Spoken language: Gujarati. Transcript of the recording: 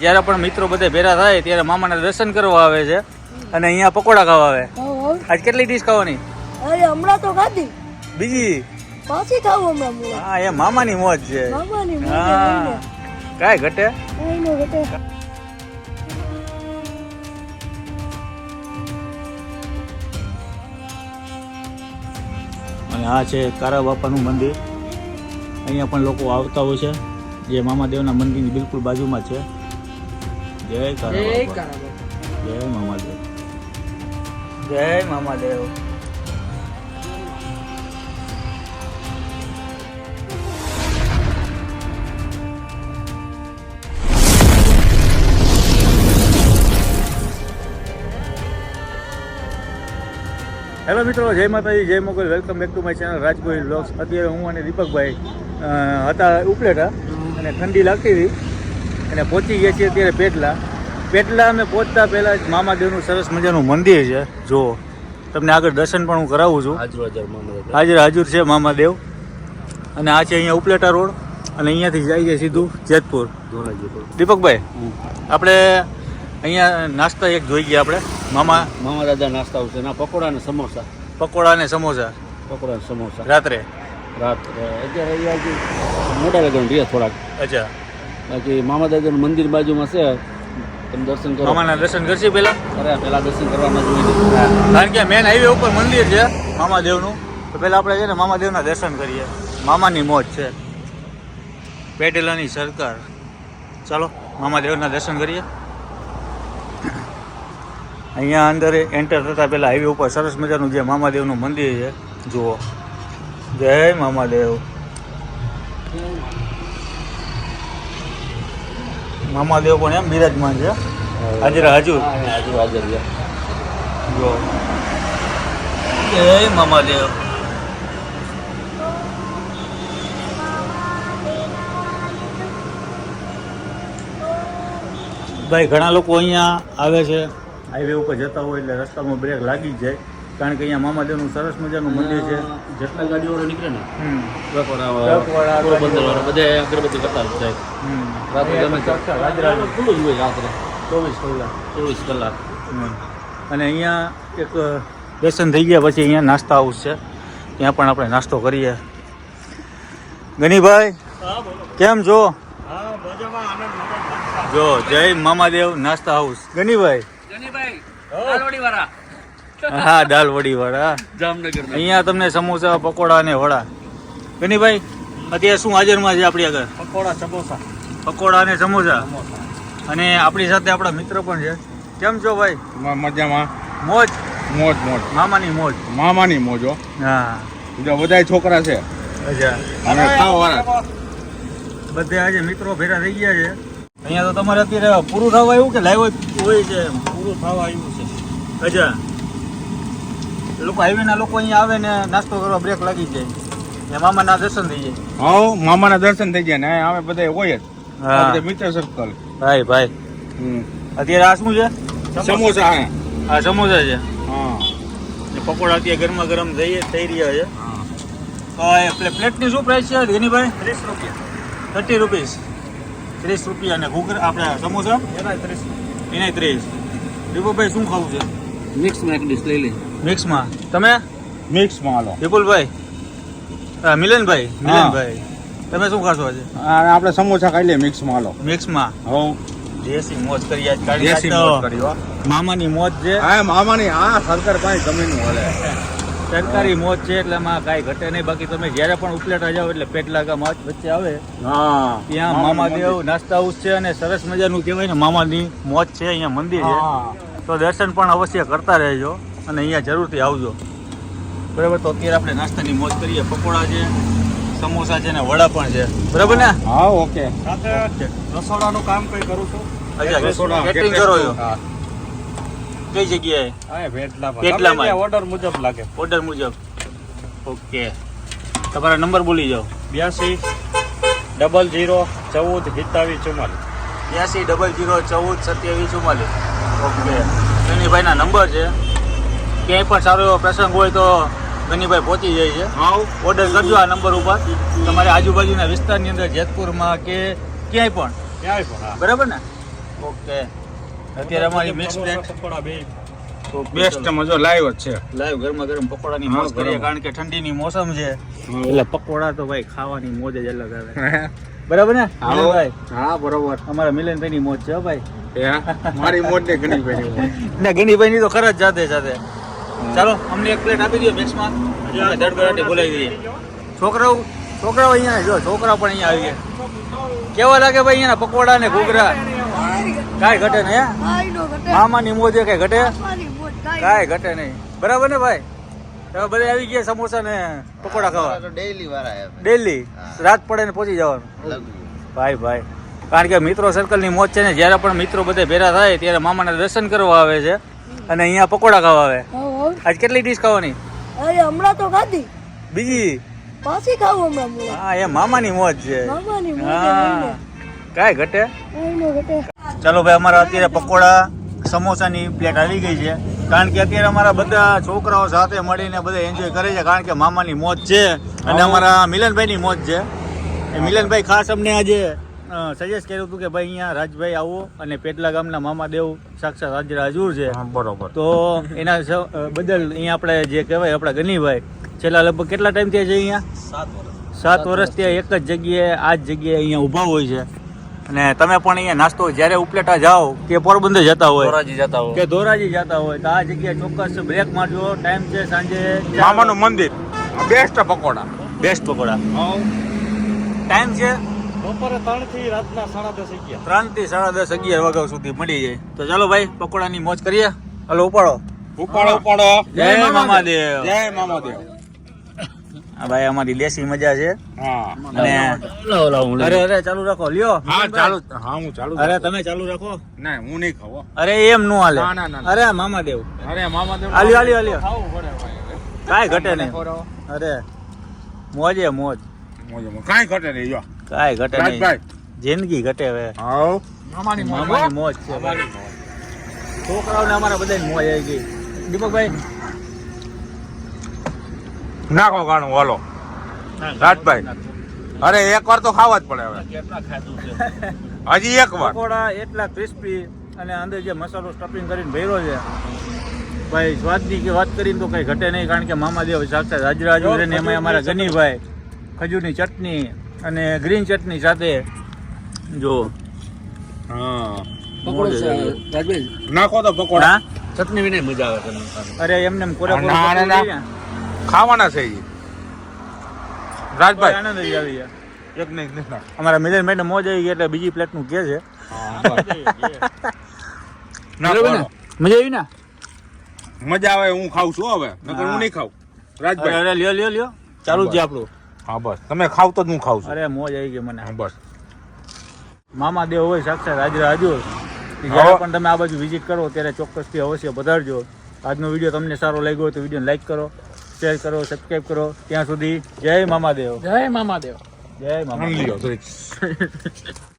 જ્યારે પણ મિત્રો બધે ભેરા થાય ત્યારે મામાના દર્શન કરવા આવે છે અને અહીંયા પકોડા ખાવા આવે. આજ કેટલી ડીશ ખાવાની? અરે હમણાં તો ખાધી, બીજી પાછી ખાવું હમણાં. હા એ મામાની મોજ છે. મામાની હા કાંઈ ઘટે ઘટે. અને આ છે કારા બાપાનું મંદિર. અહીંયા પણ લોકો આવતા હોય છે, જે મામાદેવના મંદિરની બિલકુલ બાજુમાં છે. જય કારા બાપા, જય મામાદેવ, જય મામાદેવ. હેલો મિત્રો, જય માતાજી, જય Mogal. Welcome back to my channel Rajgohil vlogs. અત્યારે હું અને દીપકભાઈ હતા ઉપલેટા અને ઠંડી લાગતી હતી અને પહોંચી ગયા છીએ અત્યારે પેટલા. અમે પહોંચતા પહેલાં જ મામાદેવનું સરસ મજાનું મંદિર છે. જુઓ, તમને આગળ દર્શન પણ હું કરાવું છું. હાજર છે મામાદેવ. અને આ છે અહીંયા ઉપલેટા રોડ અને અહીંયાથી જાય છે સીધું જેતપુર. દીપકભાઈ, આપણે અહીંયા નાસ્તા એક જોઈ ગયા આપણે. મામા દાદા નાસ્તા આવશે ના પકોડા ને સમોસા. પકોડા ને સમોસા રાત્રે 11 મોટા લગન રહ્યા થોડાક. અચ્છા, બાકી મામા દાદાનું મંદિર બાજુમાં છે, તમે દર્શન કરો. મામાના દર્શન કરશે પેલા દર્શન કરવાના જોઈએ, કારણ કે મેન હાઈવે ઉપર મંદિર છે મામાદેવનું. તો પેલા આપણે છે ને મામાદેવના દર્શન કરીએ. મામાની મોજ છે, પેટેલાની સરકાર. ચાલો મામાદેવના દર્શન કરીએ. અહીંયા અંદર એન્ટર થતાં પહેલાં હાઈવે ઉપર સરસ મજાનું જે મામાદેવનું મંદિર છે જુઓ. જય મામાદેવ. મામાદેવ પણ એમ બિરાજમાન છે, હાજર હાજર જો. જય મામાદેવ. ભાઈ ઘણા લોકો અહીંયા આવે છે, હાઈવે ઉપર જતા હોય એટલે રસ્તામાં બ્રેક લાગી જ જાય, કારણ કે અહીંયા મામાદેવનું સરસ મજાનું મંદિર છે. જેટલા ગાડીવાળા નીકળે ને ટ્રકવાળા બધે અગરબત્તી કરતા જ જાય. રાત્રે ખુલ્લું જ હોય, રાત્રે 24 કલાક. અને અહીંયા એક દર્શન થઈ ગયા પછી અહીંયા નાસ્તા હાઉસ છે, ત્યાં પણ આપણે નાસ્તો કરીએ. ગનીભાઈ કેમ છો? જો જય મામાદેવ નાસ્તા હાઉસ. ગનીભાઈ હા, દાલ વડી વાળા જામનગર. અહીંયા તમને સમોસા, પકોડા અને વડા. ગનીભાઈ અત્યારે શું હાજરમાં છે આપણી આગળ? પકોડા અને સમોસા. અને આપણી સાથે આપણા મિત્ર પણ છે. કેમ છો ભાઈ? મજામાં. મોજ મામાની મોજ. મામાની મોજો. હા, બધા છોકરા છે. અચ્છા, અમે ખાવાવાળા. બધે આજે મિત્રો ભેગા થઈ ગયા છે. અહીંયા તો તમારે અત્યારે પૂરું થવા આવ્યું કે લાઈવ હોય છે? પૂરું થવા આવ્યું છે. અચ્છા, લોકો હાઈવેના લોકો અહીંયા આવે ને નાસ્તો કરવા બ્રેક લાગી જાય ને મામાના દર્શન થઈ જાય. હા, મામાના દર્શન થઈ ગયા ને અમે બધા હોય જ. હા મિત્ર સર્કલ. ભાઈ અત્યારે આ શું છે? સમોસા. આ સમોસા છે. હા, ને પકોડા અત્યારે ગરમા ગરમ થઈ રહ્યા છે. એટલે પ્લેટની શું પ્રાઇસ છે ગનીભાઈ? 30 રૂપિયા. 30 રૂપિયા. અને ઘૂઘરા આપણે સમોસા એના 30. દીપકભાઈ શું ખાવું છે? મિક્સમાં એક ડીશ લઈ લે. મિક્સમાં. તમે? મિક્સમાં હાલો. વિપુલભાઈ, મિલનભાઈ તમે શું ખાશો આજે? આપણે સમોસા ખાઈ લઈએ મિક્સમાં હાલો. મિક્સમાં. હો, દેશી મોજ કરી આજ દેશી કાઢી. મોજ કરી હો. મામાની મોજ છે, હા, મામાની. હા, સરકાર પાસે જમીન હાલે. સરકારી મોજ છે એટલે એમાં કાંઈ ઘટે નહીં. બાકી તમે જ્યારે પણ ઉપલેટા જાઓ એટલે પેટલા ગામ વચ્ચે આવે હા, ત્યાં મામાદેવ નાસ્તા હાઉસ છે અને સરસ મજાનું કહેવાય ને મામાની મોજ છે. અહીંયા મંદિર છે, તો દર્શન પણ અવશ્ય કરતા રહેજો અને અહીંયા જરૂરથી આવજો. બરાબર, તો અત્યારે આપણે નાસ્તાની મોજ કરીએ. પકોડા છે, સમોસા છે ને વડા પણ છે. બરાબર ને? હા, ઓકે. રસોડાનું કામ કઈ કરું છું. અચ્છા, કેટરિંગ કરો છો? કઈ જગ્યાએ? પેટલામાં. ઓર્ડર મુજબ લાગે. ઓર્ડર મુજબ. ઓકે, તમારા નંબર બોલી જાઓ. 82 00 14 27 44. 82 00 14 27 44. ઓકે, ગનીભાઈના નંબર છે. ક્યાંય પણ સારો એવો પ્રસંગ હોય તો ગનીભાઈ પહોંચી જાય છે. ઓર્ડર કરજો આ નંબર ઉપર. તમારે આજુબાજુના વિસ્તારની અંદર જેતપુરમાં કે ક્યાંય પણ. બરાબર ને? ઓકે અત્યારે અમારી મિક્સ પ્લેટ બેસ્ટ મજો લાઈવ જ છે. લાઈવ ગરમા ગરમ પકોડાની હા, મોજ કરીએ ગરમ. કારણ કે ઠંડીની મોસમ છે એટલે પકોડા તો ભાઈ ખાવાની મોજ જ અલગ આવે. બરાબર ને ભાઈ? હા બરોબર. અમારા મિલનભાઈની મોજ છે હો ભાઈ. મારી મોજ ને ઘણી પડી. ને ગનીભાઈની તો ખરા જ જાતે સાથે. ચાલો અમને એક પ્લેટ આપી દો મિક્સમાં. ધડબડાટી બોલાવી દઈએ. છોકરાઓ અહીંયા જો છોકરાઓ પણ અહીંયા આવી ગયા. કેવા લાગે ભાઈ અહીંયાના પકોડા ને ઘૂઘરા? કાંઈ ઘટે નહીં હે? કાંઈ નો ઘટે મામાની મોજે કાંઈ ઘટે? મારી મોજ કાંઈ કાંઈ ઘટે નહીં. બરાબર ને ભાઈ? તમે બધા આવી ગયા સમોસા ને પકોડા ખાવા ડેઈલી વાળા ડેલી રાત પડે ને પહોંચી જવાનું. ભાઈ કારણ કે મિત્રો સર્કલની મોજ છે ને જ્યારે પણ મિત્રો બધે ભેગા થાય ત્યારે મામાના દર્શન કરવા આવે છે અને અહીંયા પકોડા ખાવા આવે. ખાવું આજ કેટલી ડીશ ખાવાની? અરે હમણાં તો ખાધી બીજી? પાછી ખાવું હમણાં મુલા હા એ મામાની મોજ છે. મામાની મોજ હા કાંઈ ઘટે. કાંઈ નો ઘટે ચાલો ભાઈ અમારા અત્યારે પકોડા સમોસાની પ્લેટ આવી ગઈ છે કારણ કે અત્યારે અમારા બધા છોકરાઓ સાથે મળીને બધા એન્જોય કરે છે કારણ કે મામાની મોજ છે અને અમારા મિલનભાઈની મોજ છે. એ મિલનભાઈ ખાસ અમને આજે સજેસ્ટ કર્યું હતું કે ભાઈ અહીંયા રાજભાઈ આવો અને પેટલા ગામના મામાદેવ સાક્ષાત હાજરા હજુર છે. બરોબર. તો એના બદલ અહીંયા આપણે જે કહેવાય આપણા ગનીભાઈ છેલ્લા લગભગ કેટલા ટાઈમ થયા છે અહીંયા? 7 વર્ષ ત્યાં એક જ જગ્યાએ આ જ જગ્યાએ અહીંયા ઊભા હોય છે અને તમે પણ અહીંયા નાસ્તો જ્યારે ઉપલેટા જાઓ કે પોરબંદર જતા હોય ધોરાજી જતા હોય કે ધોરાજી જતા હોય તો આ જગ્યાએ ચોક્કસ બ્રેક મારજો. ટાઈમ છે સાંજે મામાનું મંદિર best pakoda. Best pakoda. Time છે બપોરે 3 થી રાતના 10:30 3 થી 10:30 11 વાગ્યા સુધી મળી જાય. તો ચાલો ભાઈ પકોડાની મોજ કરીએ. હાલો ઉપાડો. ઉપાડો. જય મામાદેવ. જય મામાદેવ. હા ભાઈ અમારી દેશી મજા છે હા. અને અરે ચાલુ રાખો લ્યો. હા ચાલુ. હા હું ચાલુ. અરે તમે ચાલુ રાખો. ના હું નહીં ખાવ. અરે એમ નો હાલે. ના. અરે મામાદેવ અરે મામાદેવ. આલ્યો ખાવું પડે ભાઈ. કાંઈ ઘટે નહીં. અરે મોજે મોજ. કાંઈ ઘટે નહીં. જો કાંઈ ઘટે નહીં. રાજભાઈ. જિંદગી ઘટે હવે. આવ મામાની મામાની મોજ છે ભાઈ. છોકરાઓને અમારા બધાની મોજ આવી ગઈ. દીપકભાઈ નાખો ગાણું હાલો. રાજભાઈ અરે એક વાર તો ખાવા જ પડે હવે. હજી એક વાર. પકોડા એટલા ક્રિસ્પી અને અંદર જે મસાલો સ્ટફિંગ કરીને ભર્યો છે ભાઈ સ્વાદની કે વાત કરીને તો કઈ ઘટે નહીં કારણ કે મામાદેવ સાક્ષાત હાજરા હજુર છે ને એમાં અમારા ગનીભાઈ ખજૂરની ચટણી અને ગ્રીન ચટણી સાથે જો હા મોજ છે. નાખો તો પકોડા. હા? ચટણી વિના મજા આવે તમને. અરે એમને કોરે ના. ખાવાના છે ઈ. રાજભાઈ આનંદ જ આવી ગયા. એક નહીં ના. અમારા મિલનભાઈને મોજ આવી ગઈ એટલે બીજી પ્લેટનું કે છે. નાખો. મજા આવી ને? મજા આવે હું ખાઉં છું હવે નકર હું નહીં ખાઉં. રાજભાઈ અરે લ્યો ચાલુ જ છે આપણું. હા બસ તમે ખાવ તો જ હું ખાઉં છું. અરે મોજ આવી ગઈ મને. હા બસ. મામાદેવ હોય સાક્ષાત હાજરા હજુર. જ્યારે પણ તમે આ બાજુ વિઝિટ કરો ત્યારે ચોક્કસથી અવશ્ય પધારજો. આજનો વિડીયો તમને સારો લાગ્યો હોય તો વિડીયોને લાઈક કરો, શેર કરો, સબસ્ક્રાઈબ કરો. ત્યાં સુધી જય મામાદેવ. જય મામાદેવ. જય મામાદેવ. લ્યો થોડીક.